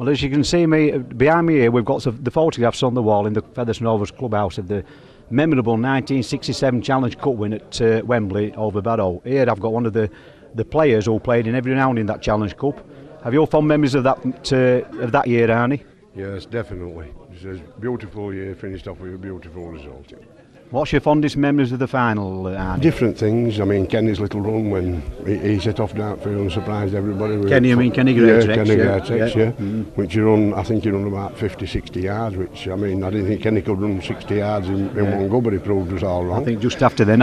Well, as you can see me behind me here, we've got the photographs on the wall in the Featherstone Rovers clubhouse of the memorable 1967 Challenge Cup win at Wembley over Barrow. Here I've got one of the players who played in every round in that Challenge Cup. Have you fond memories of that year, Arnie? Yes, definitely. It's a beautiful year, finished off with a beautiful result. What's your fondest memories of the final, Arnie? Different things. I mean, Kenny's little run when he set off down field and surprised everybody. Kenny, Kenny Greatrex? Yeah, Kenny Greatrex, yeah. Which I think he run about 50, 60 yards, which, I mean, I didn't think Kenny could run 60 yards in one go, but he proved us all wrong. I think just after then,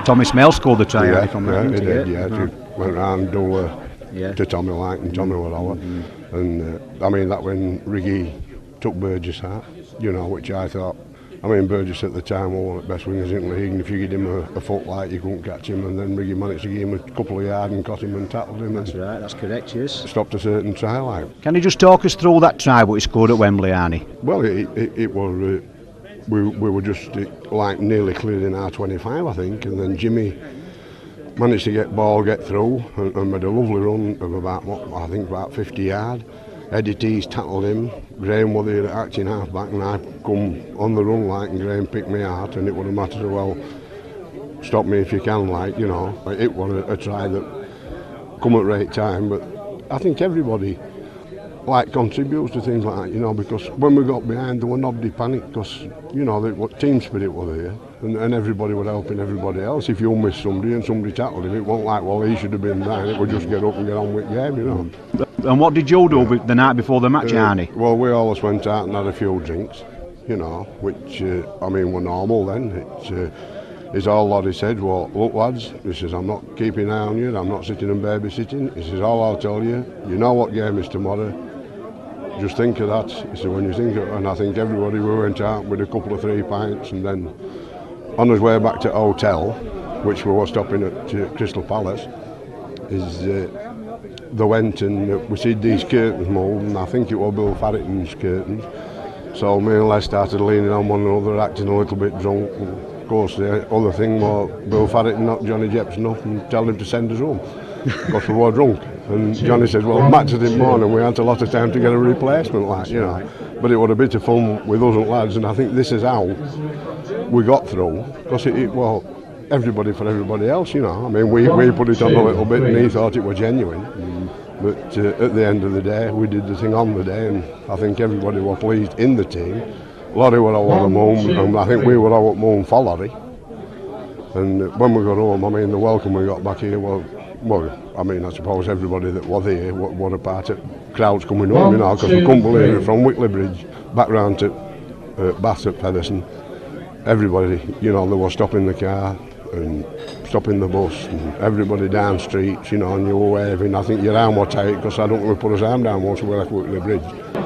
Tommy Smell scored the try. Yeah, he did, went round to Tommy Light, and Tommy were over. And, I mean, that when Riggy took Burgess out, which I thought, I mean, Burgess at the time was one of the best wingers in the league, and if you give him a foot light, you couldn't catch him, and then Riggy managed to give him a couple of yards and caught him and tackled him. That's right, that's correct, yes. Stopped a certain try like. Can you just talk us through that try what he scored at Wembley, Arnie? Well, it was, we were just like nearly clearing our 25, I think, and then Jimmy managed to get through, and made a lovely run of about 50 yards. Eddie Tees tackled him, Graham was there acting half back, and I come on the run like, and Graham picked me out, and it would have mattered, well, stop me if you can, like, it was a try that come at right time, but I think everybody contributes to things like that, because when we got behind there were nobody panicked, because, the team spirit was there, and everybody was helping everybody else. If you missed somebody and somebody tackled him, it wasn't like, well, he should have been there, it would just get up and get on with the game, And what did you do the night before the match, Arnie? Well, we always went out and had a few drinks, which, I mean, were normal then. It's all Lottie said, well, look lads, he says, I'm not keeping an eye on you, I'm not sitting and babysitting. He says, all I'll tell you, you know what game is tomorrow, just think of that. He said, when you think of it, and I think everybody, we went out with a couple of 3 pints, and then on his way back to hotel, which we were stopping at Crystal Palace, they went and we see these curtains moved, and I think it was Bill Farrington's curtains. So me and Les started leaning on one another, acting a little bit drunk. And of course, the other thing was Bill Farrington knocked Johnny Jepson up and told him to send us home because we were drunk. And Johnny said, well, match it in the morning, we had a lot of time to get a replacement, But it was a bit of fun with us and lads, and I think this is how we got through, because well, everybody for everybody else, I mean, we put it on a little bit, and he thought it was genuine. But at the end of the day, we did the thing on the day, and I think everybody was pleased in the team. Lottie were all at home, and I think we were all at home for Lottie. And when we got home, I mean, the welcome we got back here, well, I mean, I suppose everybody that was here were a part of crowds coming home, because we couldn't believe it, from Whitley Bridge back round to Bath at Featherstone. Everybody, they were stopping the car and stopping the bus, and everybody down streets, and you were waving. I think your arm was tight, because I don't think we put his arm down once we left Whitley Bridge.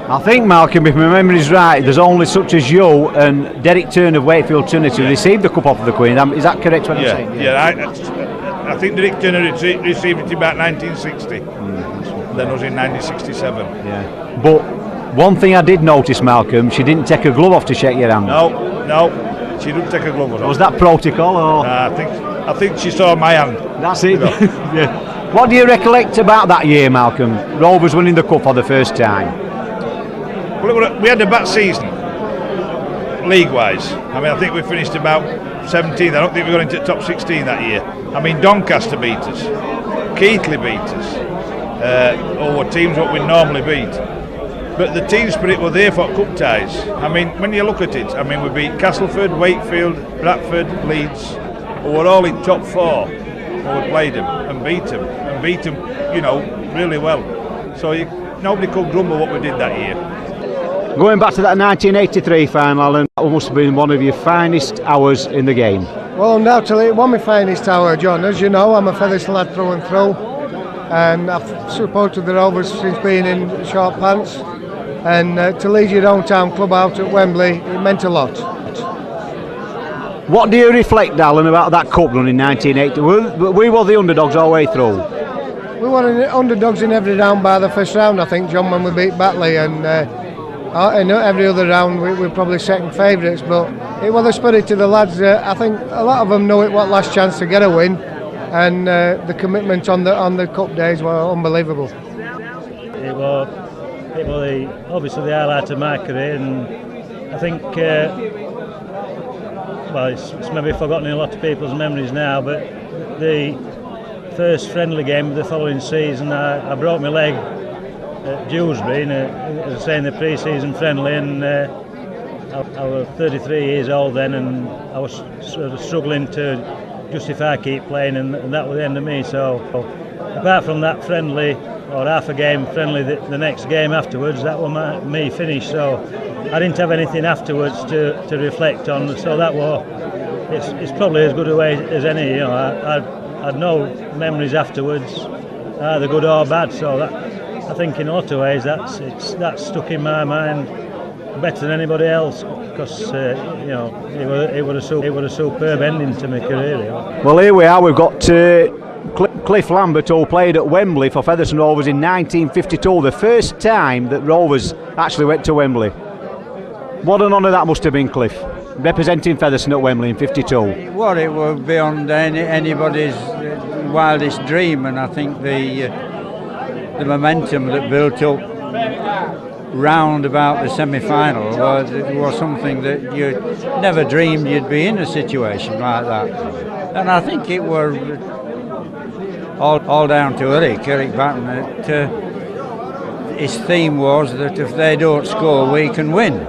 I think, Malcolm, if my memory is right, there's only such as you and Derek Turner of Wakefield Trinity who received the cup off of the Queen. Is that correct what I'm saying? Yeah, I think Derek Turner received it in about 1960, then was in 1967. Yeah. But one thing I did notice, Malcolm, she didn't take her glove off to shake your hand. No, she didn't take her glove off. Was that protocol? Or? I think she saw my hand. That's it. Yeah. What do you recollect about that year, Malcolm? Rovers winning the cup for the first time. Well, we had a bad season, league-wise. I mean, I think we finished about 17th. I don't think we got into the top 16 that year. I mean, Doncaster beat us, Keighley beat us, or teams what we normally beat. But the team spirit were there for cup ties. I mean, when you look at it, I mean, we beat Castleford, Wakefield, Bradford, Leeds, who were all in top 4. We played them and beat them, really well. So nobody could grumble what we did that year. Going back to that 1983 final, Alan, that must have been one of your finest hours in the game. Well, undoubtedly it was my finest hour, John. As you know, I'm a Featherstone lad through and through, and I've supported the Rovers since being in short pants, and to lead your own town club out at Wembley, it meant a lot. What do you reflect, Alan, about that cup run in 1980? We were the underdogs all the way through. We were the underdogs in every round by the first round, I think, John, when we beat Batley, and in every other round we were probably second favourites, but it was the spirit of the lads. I think a lot of them knew it was last chance to get a win, and the commitment on the cup days were unbelievable. It was it was obviously the highlight of my career, and I think well, it's maybe forgotten in a lot of people's memories now, but the first friendly game of the following season, I broke my leg at Dewsbury as I say, in the pre-season friendly, and I was 33 years old then, and I was sort of struggling to justify keep playing, and that was the end of me. So apart from that friendly, or half a game friendly, the next game afterwards, that was me finished. So I didn't have anything afterwards to reflect on. So that was, it's probably as good a way as any. You know, I had no memories afterwards, either good or bad. So that, I think in a lot of ways that's stuck in my mind better than anybody else, because you know, it was a superb ending to my career. You know. Well, here we are. We've got Cliff Lambert, who played at Wembley for Featherstone Rovers in 1952, the first time that Rovers actually went to Wembley. What an honour that must have been, Cliff, representing Featherstone at Wembley in '52. Well, it was beyond anybody's wildest dream, and I think the momentum that built up round about the semi-final was something that you never dreamed you'd be in a situation like that. And I think it was all down to Eric Batten. His theme was that if they don't score, we can win.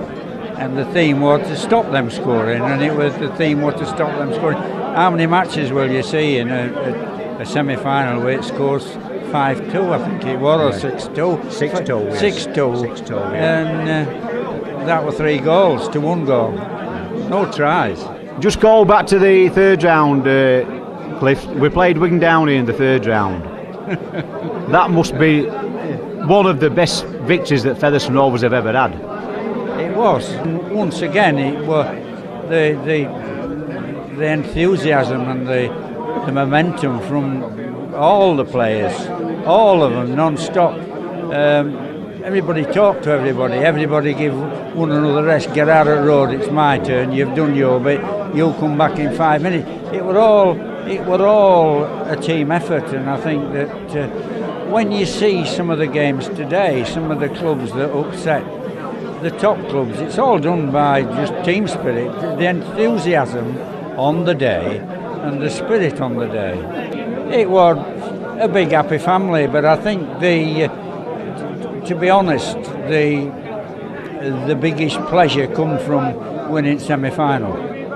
And the theme was to stop them scoring, and the theme was to stop them scoring. How many matches will you see in a semi-final where it scores 5-2, I think it was, or 6-2? 6-2, yes. 6-2. Yeah. And that were 3 goals to 1 goal. No tries. Just go back to the third round, Cliff. We played Wigan Downey in the third round. That must be one of the best victories that Featherstone Rovers have ever had. It was. And once again, it was the enthusiasm and the momentum from all the players, all of them, non-stop. Everybody talked to everybody. Everybody give one another rest. Get out of the road. It's my turn. You've done your bit. You'll come back in 5 minutes. It were all a team effort, and I think that when you see some of the games today, some of the clubs that upset the top clubs, it's all done by just team spirit, the enthusiasm on the day, and the spirit on the day. It was a big happy family, but I think to be honest, the biggest pleasure come from winning semi-final.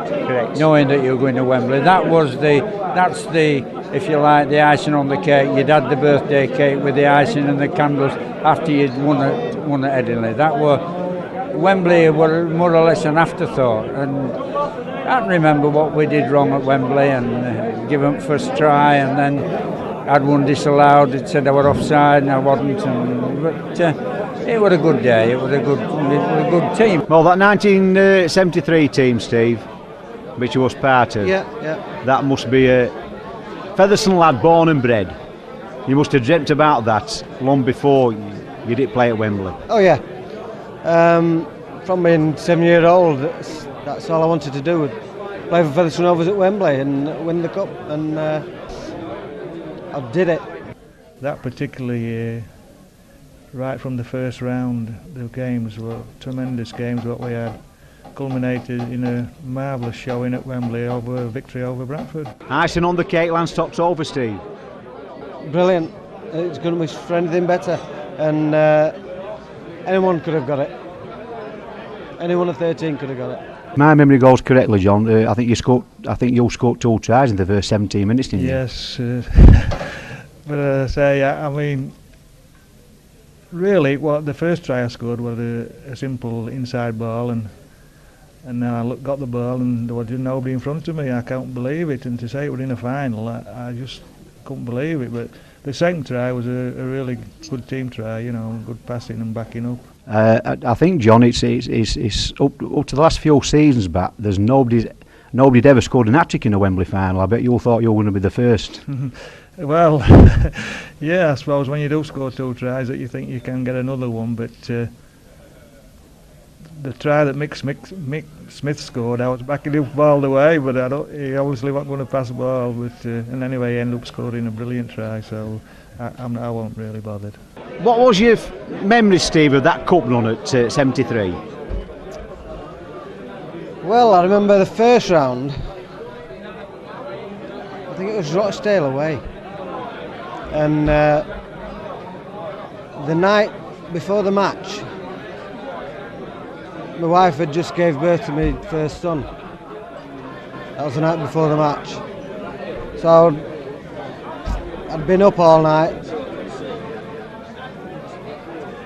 Correct. Knowing that you're going to Wembley, that's the if you like, the icing on the cake. You'd had the birthday cake with the icing and the candles after you'd won at Headingley. That were Wembley were more or less an afterthought, and I can remember what we did wrong at Wembley and give them first try, and then had one disallowed. It said I were offside and I wasn't. But it was a good day. It was a good team. Well, that 1973 team, Steve, which you was part of. Yeah. That must be a Featherstone lad, born and bred. You must have dreamt about that long before you did play at Wembley. Oh yeah. From being 7-year-old, that's all I wanted to do. Play for Featherstone Rovers at Wembley and win the cup, and I did it. That particular year, right from the first round, the games were tremendous games. What we had culminated in a marvellous showing at Wembley, over a victory over Bradford. Icing on the cake, Lance topped over, Steve. Brilliant. It's going to be for anything better, and anyone could have got it. Anyone of 13 could have got it. My memory goes correctly, John. I think you scored 2 tries in the first 17 minutes, didn't you? Yes, but I mean, really, the first try I scored was a simple inside ball, and I got the ball and there was nobody in front of me. I can't believe it, and to say it was in a final, I just couldn't believe it. But the second try was a really good team try, good passing and backing up. I think, John, it's up to the last few seasons back. There's nobody'd ever scored an hat-trick in a Wembley final. I bet you all thought you were going to be the first. Well, yeah, I suppose when you do score 2 tries that you think you can get another one, but the try that Mick Smith scored, I was backing up ball the way, but he obviously wasn't going to pass the ball. But and anyway, he ended up scoring a brilliant try, so I won't really bothered. What was your memory, Steve, of that cup run at 73? Well, I remember the first round. I think it was Rochdale away, and the night before the match, my wife had just gave birth to my first son. That was the night before the match. So I'd been up all night.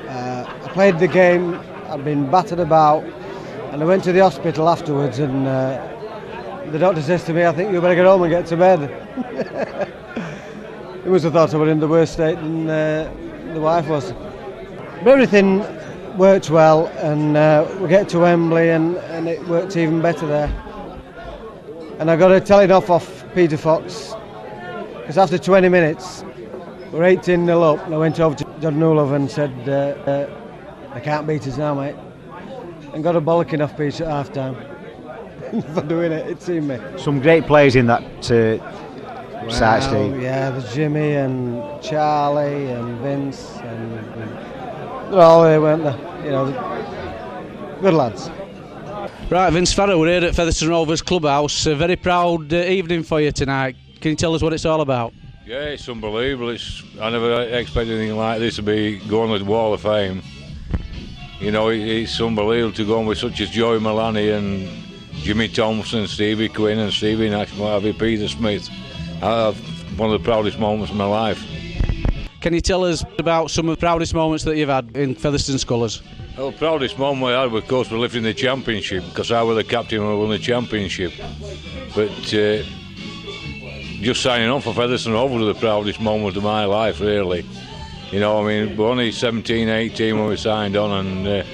I played the game. I'd been battered about, and I went to the hospital afterwards, and the doctor says to me, "I think you better get home and get to bed." He must have thought I was in the worst state than the wife was. But everything worked well, and we get to Wembley, and it worked even better there. And I got a telling off Peter Fox, because after 20 minutes, we're 18-0 up, and I went over to John Newlove and said, "They can't beat us now, mate," and got a bollocking off Peter at half-time for doing it. It seemed me. Some great players in that side, Steve. Yeah, there's Jimmy and Charlie and Vince, and they're all there, weren't they? You know, good lads. Right, Vince Farrow, we're here at Featherstone Rovers clubhouse. A very proud evening for you tonight. Can you tell us what it's all about? Yeah, it's unbelievable. I never expected anything like this to be going to the Wall of Fame. You know, it's unbelievable to go on with such as Joey Maloney and Jimmy Thompson, Stevie Quinn and Stevie Nash, Peter Smith. One of the proudest moments of my life. Can you tell us about some of the proudest moments that you've had in Featherstone colours? Well, the proudest moment I had, of course, was lifting the championship, because I was the captain when we won the championship. But just signing on for Featherstone Rovers was the proudest moment of my life, really. You know, I mean, we're only 17, 18 when we signed on, and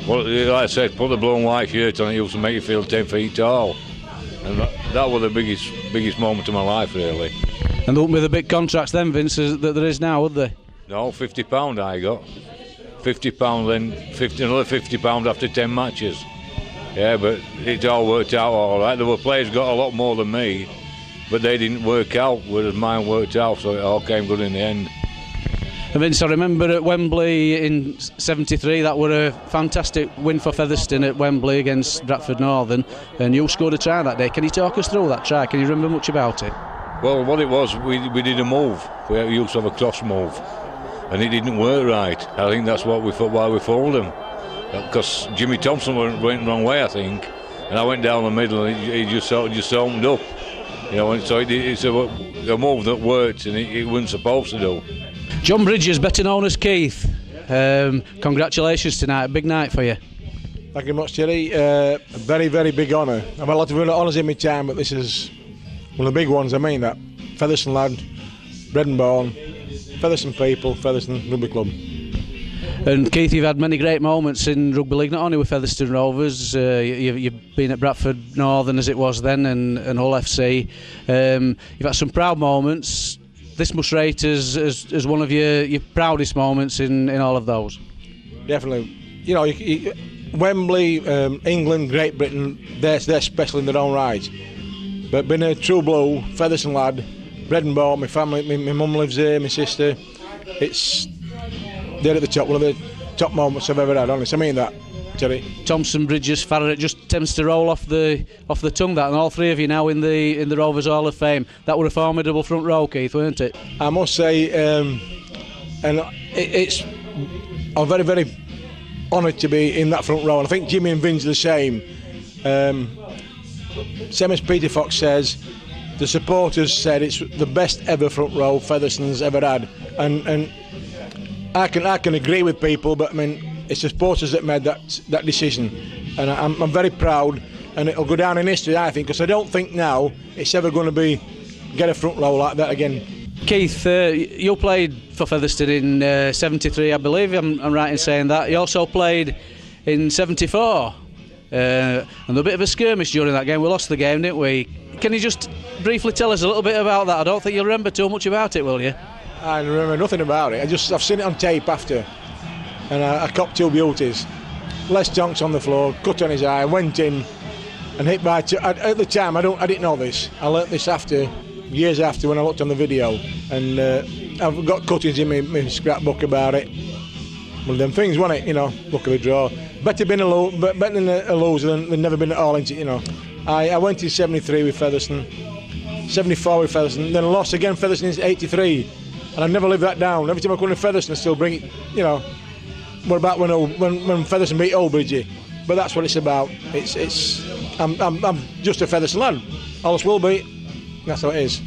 well, like I said, put the blue and white shirt on, it used to make you feel 10 feet tall. And that was the biggest moment of my life, really. And there won't be the big contracts then, Vince, that there is now, would there? No, £50 I got. £50, then another £50 after 10 matches. Yeah, but it all worked out all right. There were players who got a lot more than me, but they didn't work out, whereas mine worked out, so it all came good in the end. And Vince, I remember at Wembley in 73, that were a fantastic win for Featherstone at Wembley against Bradford Northern, and you scored a try that day. Can you talk us through that try? Can you remember much about it? Well, what it was, we did a move. We used to have a cross move, and it didn't work right. I think that's what we thought why we folded him, because Jimmy Thompson went the wrong way, I think, and I went down the middle, and he just opened up, you know. And so it's a move that worked, and it wasn't supposed to do. John Bridges, better known as Keith. Congratulations tonight, a big night for you. Thank you much, Terry. A very, very big honour. I've had a lot of honours in my time, but this is one of the big ones. I mean that. Featherstone lad, bred and born, Featherstone people, Featherstone Rugby Club. And Keith, you've had many great moments in rugby league, not only with Featherstone Rovers, you've been at Bradford Northern as it was then, and Hull FC. You've had some proud moments. This must rate as one of your proudest moments in all of those. Definitely. You know, Wembley, England, Great Britain, they're special in their own right. But being a true blue, Featherstone lad, bred and born, my family, my mum lives there, my sister, they're at the top, one of the top moments I've ever had, honestly. I mean that, Terry. Thompson, Bridges, Farrer, it just tends to roll off the tongue, that, and all three of you now in the Rovers Hall of Fame. That were a formidable front row, Keith, weren't it? I must say, and I'm very, very honoured to be in that front row, and I think Jimmy and Vince are the same. Same as Peter Fox says, the supporters said it's the best ever front row Featherstone's ever had, and I can agree with people, but I mean it's the supporters that made that decision, and I'm very proud, and it'll go down in history, I think, because I don't think now it's ever going to get a front row like that again. Keith, you played for Featherstone in 73, I believe. I'm right in saying that. You also played in 74. And a bit of a skirmish during that game. We lost the game, didn't we? Can you just briefly tell us a little bit about that? I don't think you'll remember too much about it, will you? I remember nothing about it. I've seen it on tape after, and I copped two beauties. Les Tonks on the floor, cut on his eye, went in and hit by two. At the time, I didn't know this. I learnt this years after, when I looked on the video, and I've got cuttings in my scrapbook about it. One of them things, wasn't it? You know, luck of the draw. Better than a loser than never been at all, ain't it? You know. I went in 73 with Featherstone, 74 with Featherstone, then I lost again Featherstone in 83, and I never lived that down. Every time I come to Featherstone, I still bring it. You know, what about when Featherstone beat Old Bridgie? But that's what it's about. I'm just a Featherstone lad. Always will be. That's how it is.